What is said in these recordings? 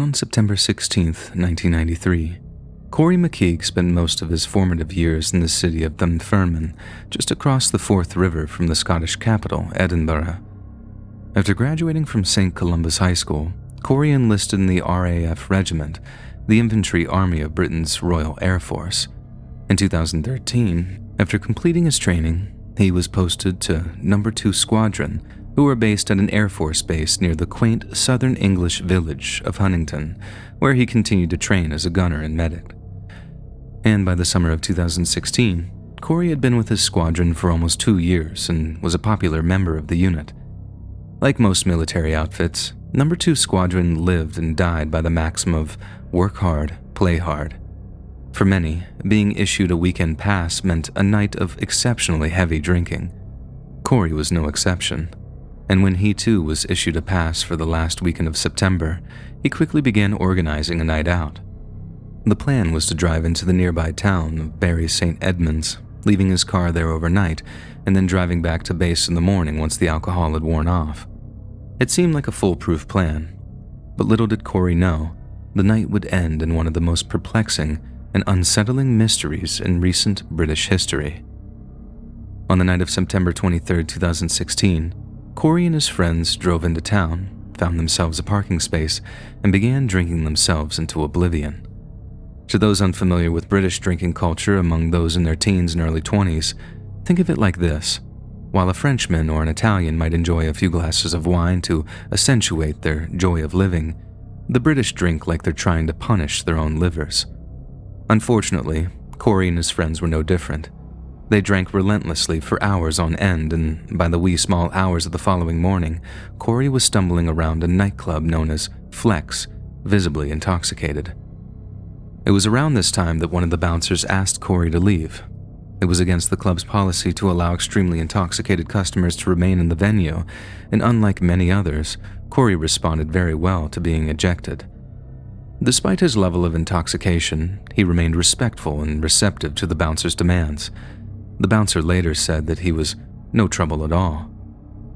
on September 16th, 1993, Corey McKeague spent most of his formative years in the city of Dunfermline, just across the Forth River from the Scottish capital, Edinburgh. After graduating from St. Columba's High School, Corey enlisted in the RAF Regiment, the infantry army of Britain's Royal Air Force. In 2013, after completing his training, he was posted to No. 2 Squadron, who were based at an Air Force base near the quaint southern English village of Huntington, where he continued to train as a gunner and medic. And by the summer of 2016, Corey had been with his squadron for almost 2 years and was a popular member of the unit. Like most military outfits, No. 2 Squadron lived and died by the maxim of work hard, play hard. For many, being issued a weekend pass meant a night of exceptionally heavy drinking. Corey was no exception, and when he too was issued a pass for the last weekend of September, he quickly began organizing a night out. The plan was to drive into the nearby town of Bury St. Edmunds, leaving his car there overnight, and then driving back to base in the morning once the alcohol had worn off. It seemed like a foolproof plan, but little did Corey know, the night would end in one of the most perplexing and unsettling mysteries in recent British history. On the night of September 23, 2016, Corey and his friends drove into town, found themselves a parking space, and began drinking themselves into oblivion. To those unfamiliar with British drinking culture among those in their teens and early 20s, think of it like this. While a Frenchman or an Italian might enjoy a few glasses of wine to accentuate their joy of living, the British drink like they're trying to punish their own livers. Unfortunately, Corey and his friends were no different. They drank relentlessly for hours on end, and by the wee small hours of the following morning, Corey was stumbling around a nightclub known as Flex, visibly intoxicated. It was around this time that one of the bouncers asked Corey to leave. It was against the club's policy to allow extremely intoxicated customers to remain in the venue, and unlike many others, Corey responded very well to being ejected. Despite his level of intoxication, he remained respectful and receptive to the bouncer's demands. The bouncer later said that he was no trouble at all.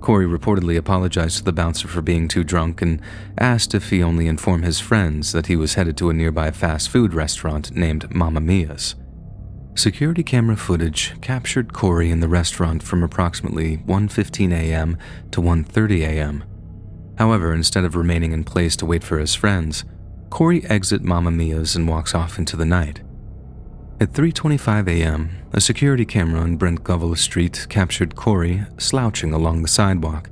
Corey reportedly apologized to the bouncer for being too drunk and asked if he only inform his friends that he was headed to a nearby fast food restaurant named Mamma Mia's. Security camera footage captured Corey in the restaurant from approximately 1:15 a.m. to 1:30 a.m. However, instead of remaining in place to wait for his friends, Corey exits Mamma Mia's and walks off into the night. At 3:25 a.m., a security camera on Brentgovell Street captured Corey slouching along the sidewalk.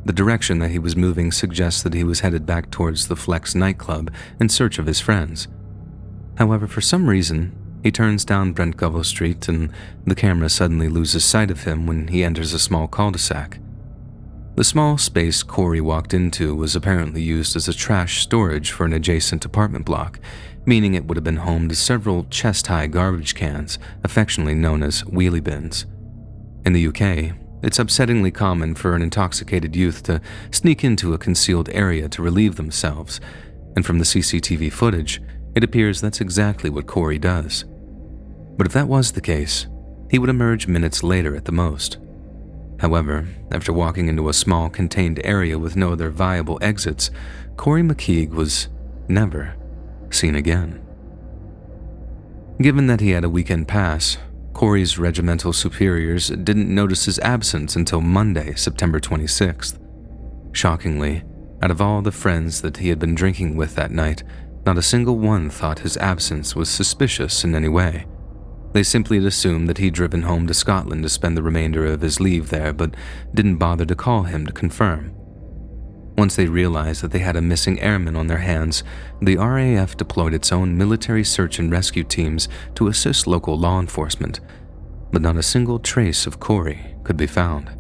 The direction that he was moving suggests that he was headed back towards the Flex nightclub in search of his friends. However, for some reason, he turns down Brentgovell Street and the camera suddenly loses sight of him when he enters a small cul-de-sac. The small space Corey walked into was apparently used as a trash storage for an adjacent apartment block, meaning it would have been home to several chest-high garbage cans, affectionately known as wheelie bins. In the UK, it's upsettingly common for an intoxicated youth to sneak into a concealed area to relieve themselves, and from the CCTV footage, it appears that's exactly what Corey does. But if that was the case, he would emerge minutes later at the most. However, after walking into a small contained area with no other viable exits, Corey McKeague was never seen again. Given that he had a weekend pass, Corey's regimental superiors didn't notice his absence until Monday, September 26th. Shockingly, out of all the friends that he had been drinking with that night, not a single one thought his absence was suspicious in any way. They simply had assumed that he'd driven home to Scotland to spend the remainder of his leave there, but didn't bother to call him to confirm. Once they realized that they had a missing airman on their hands, the RAF deployed its own military search and rescue teams to assist local law enforcement, but not a single trace of Corey could be found.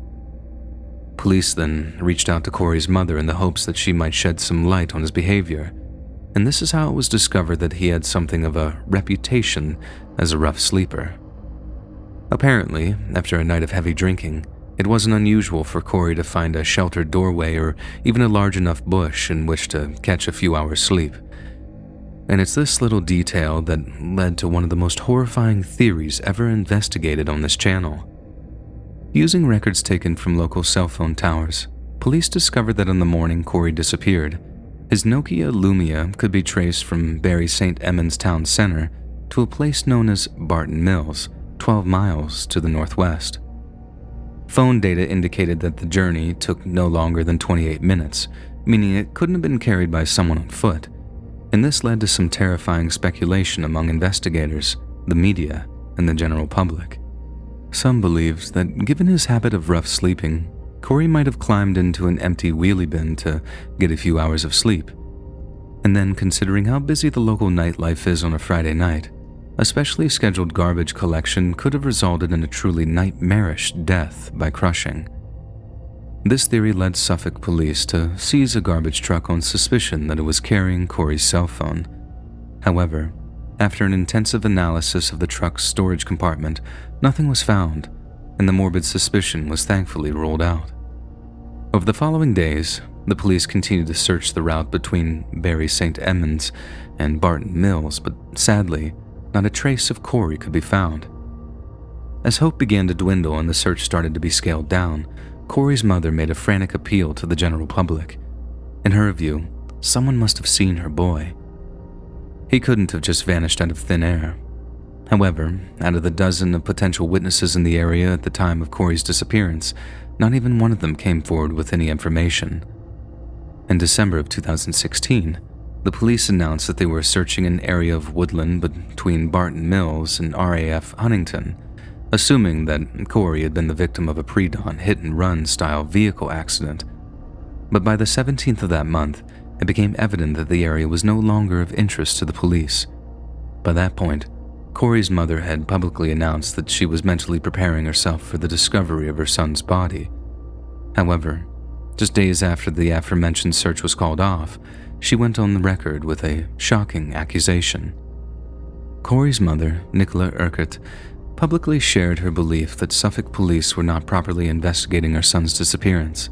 Police then reached out to Corey's mother in the hopes that she might shed some light on his behavior, and this is how it was discovered that he had something of a reputation as a rough sleeper. Apparently, after a night of heavy drinking, it wasn't unusual for Corey to find a sheltered doorway or even a large enough bush in which to catch a few hours' sleep. And it's this little detail that led to one of the most horrifying theories ever investigated on this channel. Using records taken from local cell phone towers, police discovered that on the morning Corey disappeared, His Nokia Lumia could be traced from Bury St. Edmunds town center to a place known as Barton Mills, 12 miles to the northwest. Phone data indicated that the journey took no longer than 28 minutes, meaning it couldn't have been carried by someone on foot, and this led to some terrifying speculation among investigators, the media, and the general public. Some believed that given his habit of rough sleeping, Corey might have climbed into an empty wheelie bin to get a few hours of sleep. And then, considering how busy the local nightlife is on a Friday night, a specially scheduled garbage collection could have resulted in a truly nightmarish death by crushing. This theory led Suffolk police to seize a garbage truck on suspicion that it was carrying Corey's cell phone. However, after an intensive analysis of the truck's storage compartment, nothing was found, and the morbid suspicion was thankfully ruled out. Over the following days, the police continued to search the route between Bury St. Edmunds and Barton Mills, but sadly, not a trace of Corey could be found. As hope began to dwindle and the search started to be scaled down, Corey's mother made a frantic appeal to the general public. In her view, someone must have seen her boy. He couldn't have just vanished out of thin air. However, out of the dozen of potential witnesses in the area at the time of Corey's disappearance, not even one of them came forward with any information. In December of 2016, the police announced that they were searching an area of woodland between Barton Mills and RAF Huntington, assuming that Corey had been the victim of a pre-dawn hit-and-run style vehicle accident. But by the 17th of that month, it became evident that the area was no longer of interest to the police. By that point, Corey's mother had publicly announced that she was mentally preparing herself for the discovery of her son's body. However, just days after the aforementioned search was called off, she went on the record with a shocking accusation. Corey's mother, Nicola Urquhart, publicly shared her belief that Suffolk police were not properly investigating her son's disappearance.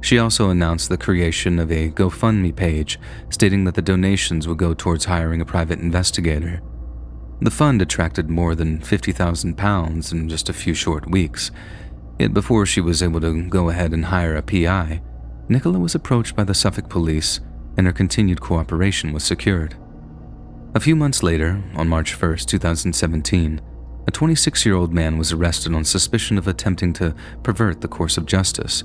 She also announced the creation of a GoFundMe page stating that the donations would go towards hiring a private investigator. The fund attracted more than £50,000 in just a few short weeks, yet before she was able to go ahead and hire a PI, Nicola was approached by the Suffolk police and her continued cooperation was secured. A few months later, on March 1, 2017, a 26-year-old man was arrested on suspicion of attempting to pervert the course of justice.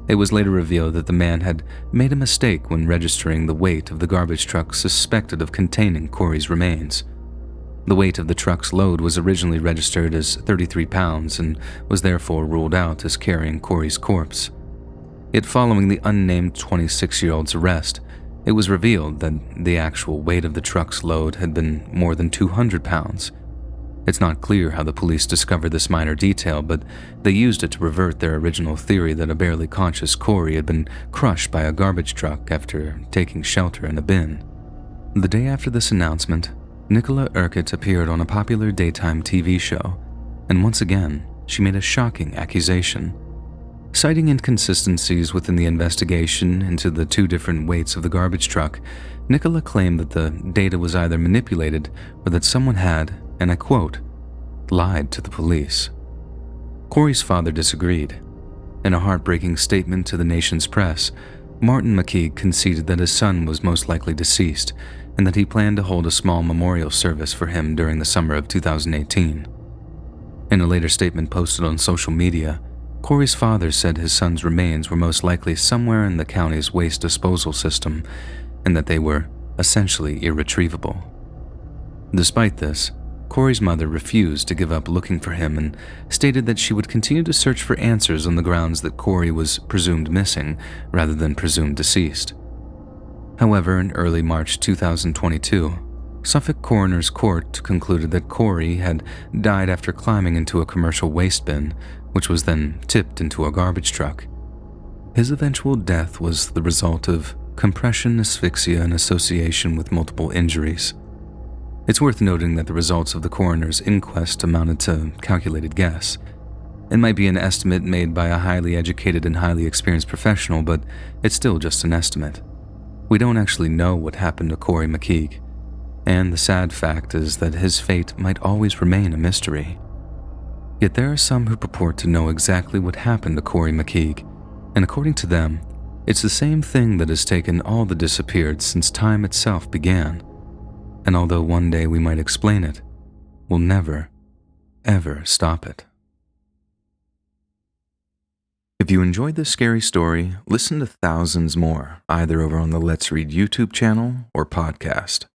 It was later revealed that the man had made a mistake when registering the weight of the garbage truck suspected of containing Corey's remains. The weight of the truck's load was originally registered as 33 pounds and was therefore ruled out as carrying Corey's corpse. Yet following the unnamed 26-year-old's arrest, it was revealed that the actual weight of the truck's load had been more than 200 pounds. It's not clear how the police discovered this minor detail, but they used it to revert their original theory that a barely conscious Corey had been crushed by a garbage truck after taking shelter in a bin. The day after this announcement, Nicola Urquhart appeared on a popular daytime TV show, and once again, she made a shocking accusation. Citing inconsistencies within the investigation into the two different weights of the garbage truck, Nicola claimed that the data was either manipulated or that someone had, and I quote, lied to the police. Corey's father disagreed. In a heartbreaking statement to the nation's press, Martin McKeague conceded that his son was most likely deceased and that he planned to hold a small memorial service for him during the summer of 2018. In a later statement posted on social media, Corey's father said his son's remains were most likely somewhere in the county's waste disposal system and that they were essentially irretrievable. Despite this, Corey's mother refused to give up looking for him and stated that she would continue to search for answers on the grounds that Corey was presumed missing rather than presumed deceased. However, in early March 2022, Suffolk Coroner's Court concluded that Corey had died after climbing into a commercial waste bin, which was then tipped into a garbage truck. His eventual death was the result of compression asphyxia in association with multiple injuries. It's worth noting that the results of the coroner's inquest amounted to calculated guess. It might be an estimate made by a highly educated and highly experienced professional, but it's still just an estimate. We don't actually know what happened to Corey McKeague, and the sad fact is that his fate might always remain a mystery. Yet there are some who purport to know exactly what happened to Corey McKeague, and according to them, It's the same thing that has taken all the disappeared since time itself began. And although one day we might explain it, we'll never, ever stop it. If you enjoyed this scary story, listen to thousands more, either over on the Let's Read YouTube channel or podcast.